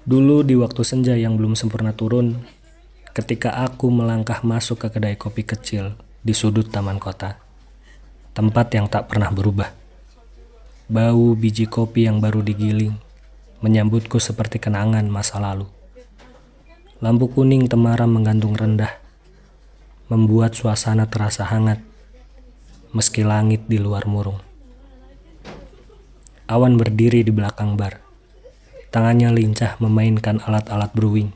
Dulu di waktu senja yang belum sempurna turun, ketika aku melangkah masuk ke kedai kopi kecil di sudut taman kota, tempat yang tak pernah berubah. Bau biji kopi yang baru digiling menyambutku seperti kenangan masa lalu. Lampu kuning temaram menggantung rendah, membuat suasana terasa hangat, meski langit di luar murung. Awan berdiri di belakang bar. Tangannya lincah memainkan alat-alat brewing.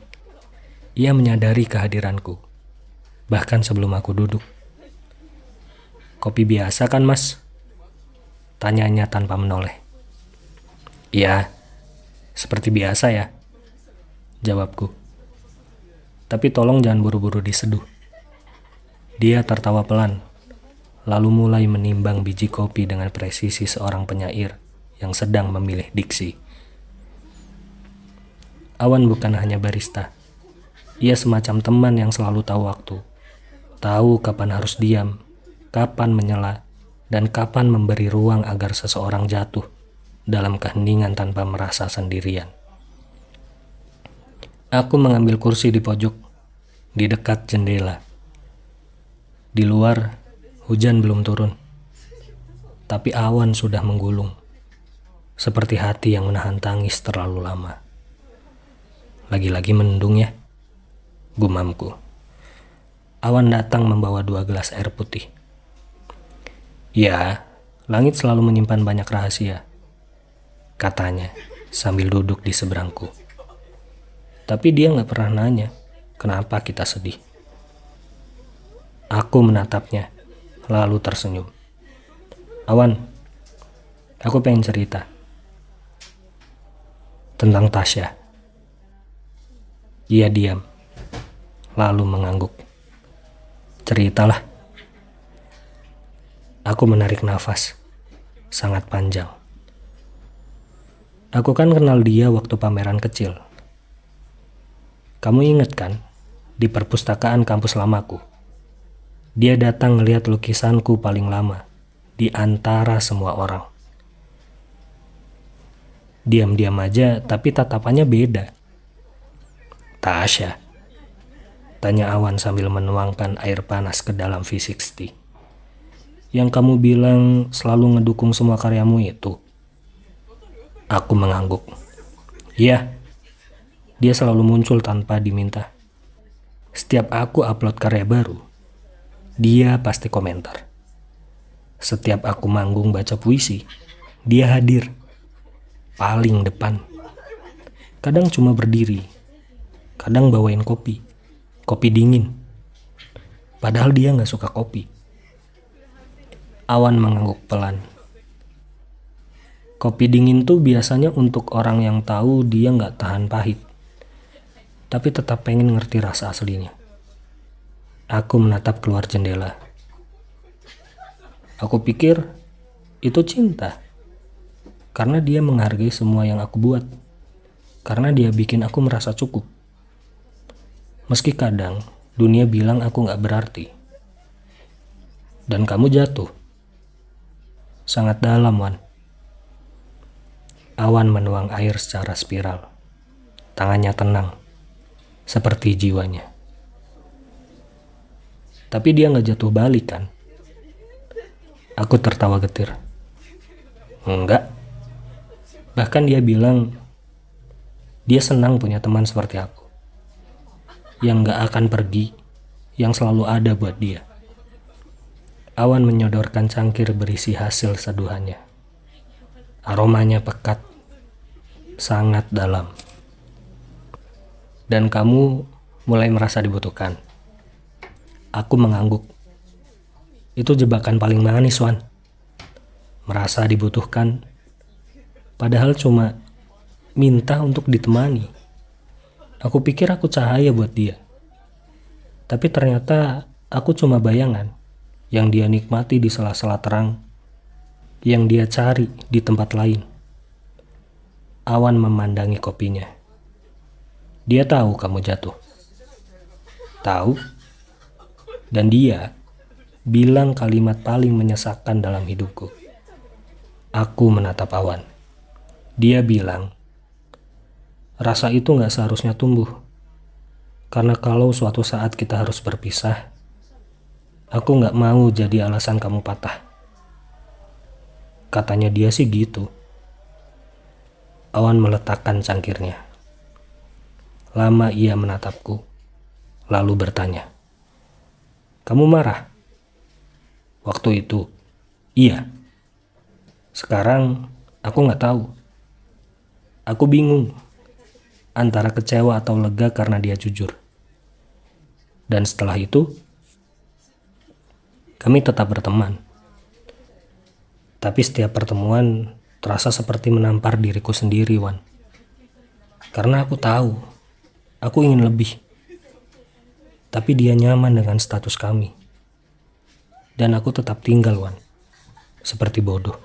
Ia menyadari kehadiranku, bahkan sebelum aku duduk. "Kopi biasa kan, Mas?" tanyanya tanpa menoleh. "Iya, seperti biasa ya," jawabku. "Tapi tolong jangan buru-buru diseduh." Dia tertawa pelan, lalu mulai menimbang biji kopi dengan presisi seorang penyair yang sedang memilih diksi. Awan bukan hanya barista. Ia semacam teman yang selalu tahu waktu. Tahu kapan harus diam, kapan menyela, dan kapan memberi ruang agar seseorang jatuh dalam keheningan tanpa merasa sendirian. Aku mengambil kursi di pojok, di dekat jendela. Di luar, hujan belum turun, tapi awan sudah menggulung, seperti hati yang menahan tangis terlalu lama. "Lagi-lagi mendung ya," gumamku. Awan datang membawa 2 gelas air putih. "Ya, langit selalu menyimpan banyak rahasia," katanya sambil duduk di seberangku. Tapi dia gak pernah nanya kenapa kita sedih. Aku menatapnya, lalu tersenyum. "Awan, aku pengen cerita tentang Tasya." Ia diam, lalu mengangguk. "Ceritalah." Aku menarik nafas, sangat panjang. "Aku kan kenal dia waktu pameran kecil. Kamu ingat kan, di perpustakaan kampus lamaku? Dia datang ngeliat lukisanku paling lama, di antara semua orang. Diam-diam aja, tapi tatapannya beda." "Tasya?" tanya Awan sambil menuangkan air panas ke dalam V60. "Yang kamu bilang selalu ngedukung semua karyamu itu?" Aku mengangguk. "Iya, dia selalu muncul tanpa diminta. Setiap aku upload karya baru, dia pasti komentar. Setiap aku manggung baca puisi, dia hadir, paling depan. Kadang cuma berdiri, kadang bawain kopi dingin. Padahal dia gak suka kopi." Awan mengangguk pelan. "Kopi dingin tuh biasanya untuk orang yang tahu dia gak tahan pahit, tapi tetap pengen ngerti rasa aslinya." Aku menatap keluar jendela. Aku pikir itu cinta, karena dia menghargai semua yang aku buat, karena dia bikin aku merasa cukup. Meski kadang dunia bilang aku gak berarti. Dan kamu jatuh sangat dalam, Wan. Awan menuang air secara spiral. Tangannya tenang, seperti jiwanya. Tapi dia gak jatuh balik kan? Aku tertawa getir. "Enggak. Bahkan dia bilang dia senang punya teman seperti aku, yang gak akan pergi, yang selalu ada buat dia." Awan menyodorkan cangkir berisi hasil seduhannya. Aromanya pekat, sangat dalam. "Dan kamu mulai merasa dibutuhkan?" Aku mengangguk. Itu jebakan paling manis, Wan. Merasa dibutuhkan, padahal cuma minta untuk ditemani. Aku pikir aku cahaya buat dia. Tapi ternyata aku cuma bayangan yang dia nikmati di sela-sela terang, yang dia cari di tempat lain. Awan memandangi kopinya. "Dia tahu kamu jatuh." "Tahu." Dan dia bilang kalimat paling menyesakkan dalam hidupku. Aku menatap Awan. Dia bilang, Rasa itu gak seharusnya tumbuh. Karena kalau suatu saat kita harus berpisah, aku gak mau jadi alasan kamu patah. Katanya dia sih gitu. Awan meletakkan cangkirnya. Lama ia menatapku, lalu bertanya, "Kamu marah?" Waktu itu, iya. Sekarang, aku gak tahu. Aku bingung antara kecewa atau lega karena dia jujur. Dan setelah itu, kami tetap berteman. Tapi setiap pertemuan terasa seperti menampar diriku sendiri, Wan. Karena aku tahu, aku ingin lebih. Tapi dia nyaman dengan status kami. Dan aku tetap tinggal, Wan. Seperti bodoh.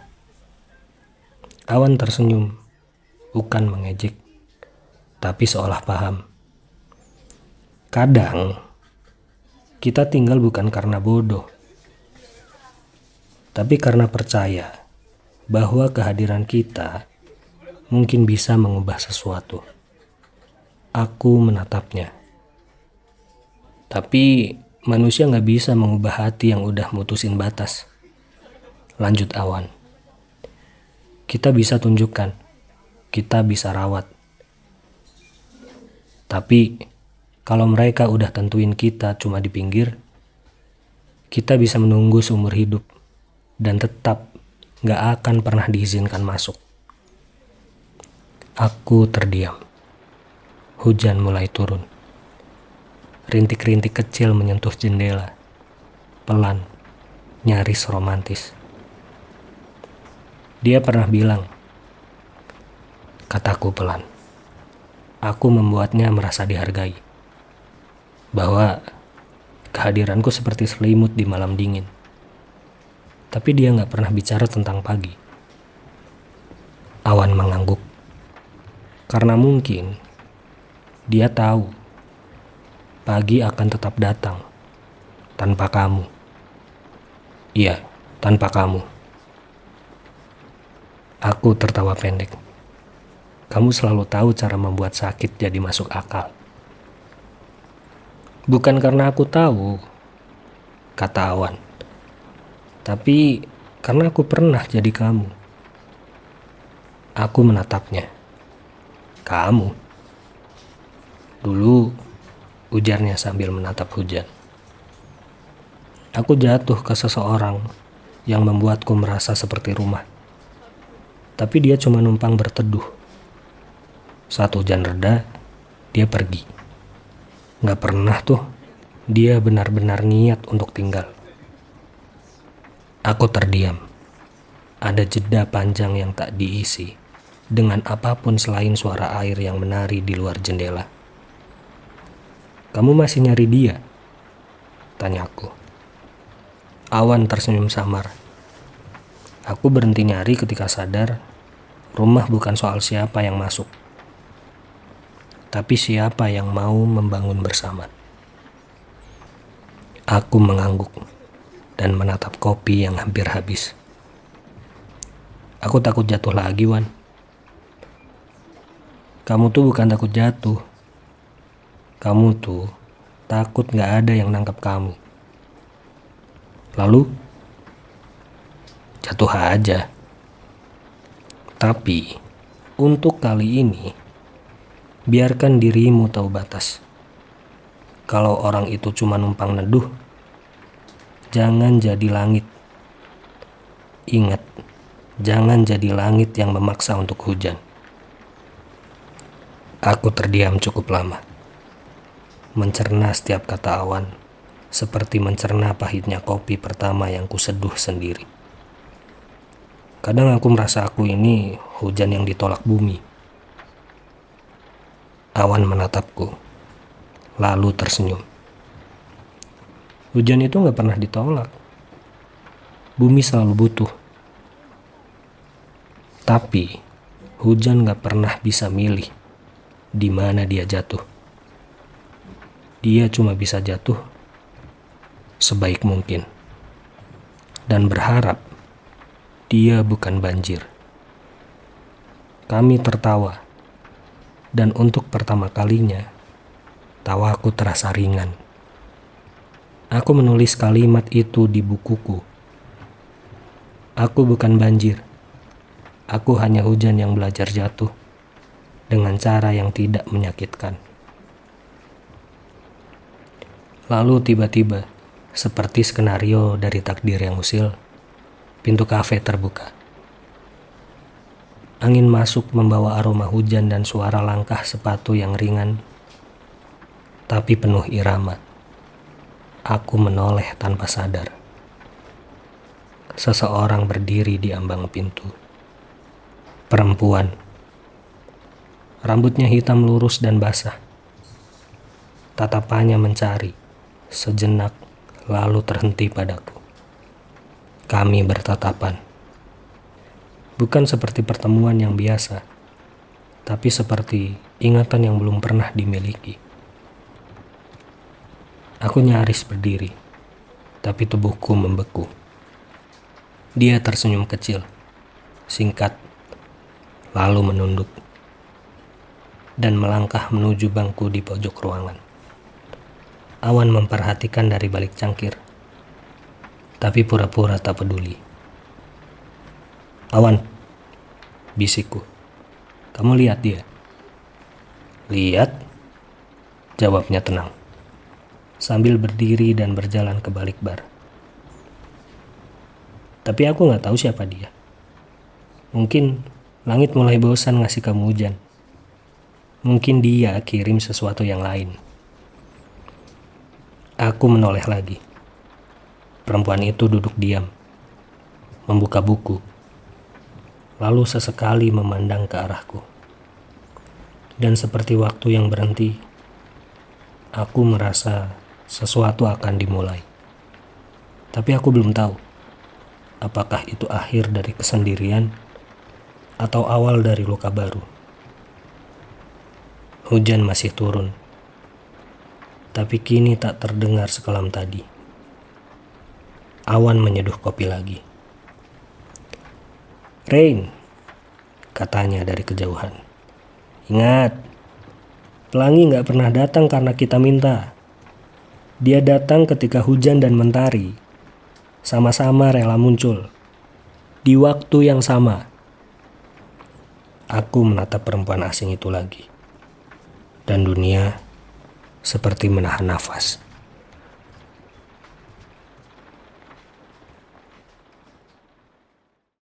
Awan tersenyum, bukan mengejek, tapi seolah paham. Kadang, kita tinggal bukan karena bodoh, tapi karena percaya bahwa kehadiran kita mungkin bisa mengubah sesuatu. Aku menatapnya. Tapi manusia gak bisa mengubah hati yang udah mutusin batas. Lanjut Awan. Kita bisa tunjukkan, kita bisa rawat. Tapi kalau mereka udah tentuin kita cuma di pinggir, kita bisa menunggu seumur hidup dan tetap gak akan pernah diizinkan masuk. Aku terdiam. Hujan mulai turun. Rintik-rintik kecil menyentuh jendela. Pelan, nyaris romantis. Dia pernah bilang, kataku pelan, aku membuatnya merasa dihargai. Bahwa kehadiranku seperti selimut di malam dingin. Tapi dia gak pernah bicara tentang pagi. Awan mengangguk. Karena mungkin dia tahu pagi akan tetap datang tanpa kamu. Iya, tanpa kamu. Aku tertawa pendek. Kamu selalu tahu cara membuat sakit jadi masuk akal. Bukan karena aku tahu, kata Awan. Tapi karena aku pernah jadi kamu. Aku menatapnya. Kamu? Dulu, ujarnya sambil menatap hujan. Aku jatuh ke seseorang yang membuatku merasa seperti rumah. Tapi dia cuma numpang berteduh. Saat hujan reda, dia pergi. Gak pernah tuh dia benar-benar niat untuk tinggal. Aku terdiam. Ada jeda panjang yang tak diisi dengan apapun selain suara air yang menari di luar jendela. Kamu masih nyari dia? Tanyaku. Awan tersenyum samar. Aku berhenti nyari ketika sadar rumah bukan soal siapa yang masuk, tapi siapa yang mau membangun bersama. Aku mengangguk dan menatap kopi yang hampir habis. Aku takut jatuh lagi, Wan. Kamu tuh bukan takut jatuh. Kamu tuh takut gak ada yang nangkep kamu. Lalu jatuh aja. Tapi untuk kali ini, biarkan dirimu tahu batas. Kalau orang itu cuma numpang neduh, jangan jadi langit. Ingat, jangan jadi langit yang memaksa untuk hujan. Aku terdiam cukup lama, mencerna setiap kata Awan, seperti mencerna pahitnya kopi pertama yang kuseduh sendiri. Kadang aku merasa aku ini hujan yang ditolak bumi. Awan menatapku, lalu tersenyum. Hujan itu gak pernah ditolak. Bumi selalu butuh. Tapi hujan gak pernah bisa milih di mana dia jatuh. Dia cuma bisa jatuh sebaik mungkin dan berharap dia bukan banjir. Kami tertawa Dan untuk pertama kalinya, tawaku terasa ringan. Aku menulis kalimat itu di bukuku. Aku bukan banjir. Aku hanya hujan yang belajar jatuh dengan cara yang tidak menyakitkan. Lalu tiba-tiba, seperti skenario dari takdir yang usil, pintu kafe terbuka. Angin masuk membawa aroma hujan dan suara langkah sepatu yang ringan, tapi penuh irama. Aku menoleh tanpa sadar. Seseorang berdiri di ambang pintu. Perempuan. Rambutnya hitam lurus dan basah. Tatapannya mencari, sejenak lalu terhenti padaku. Kami bertatapan. Bukan seperti pertemuan yang biasa, tapi seperti ingatan yang belum pernah dimiliki. Aku nyaris berdiri, tapi tubuhku membeku. Dia tersenyum kecil, singkat, lalu menunduk, dan melangkah menuju bangku di pojok ruangan. Awan memperhatikan dari balik cangkir, tapi pura-pura tak peduli. Awan, bisikku. Kamu lihat dia? Lihat, jawabnya tenang, sambil berdiri dan berjalan ke balik bar. Tapi aku gak tahu siapa dia. Mungkin langit mulai bosan ngasih kamu hujan. Mungkin dia kirim sesuatu yang lain. Aku menoleh lagi. Perempuan itu duduk diam, membuka buku, lalu sesekali memandang ke arahku. Dan seperti waktu yang berhenti, aku merasa sesuatu akan dimulai. Tapi aku belum tahu, apakah itu akhir dari kesendirian atau awal dari luka baru. Hujan masih turun, tapi kini tak terdengar sekelam tadi. Awan menyeduh kopi lagi. Rain, katanya dari kejauhan. Ingat, pelangi gak pernah datang karena kita minta. Dia datang ketika hujan dan mentari sama-sama rela muncul di waktu yang sama. Aku menatap perempuan asing itu lagi, dan dunia seperti menahan nafas.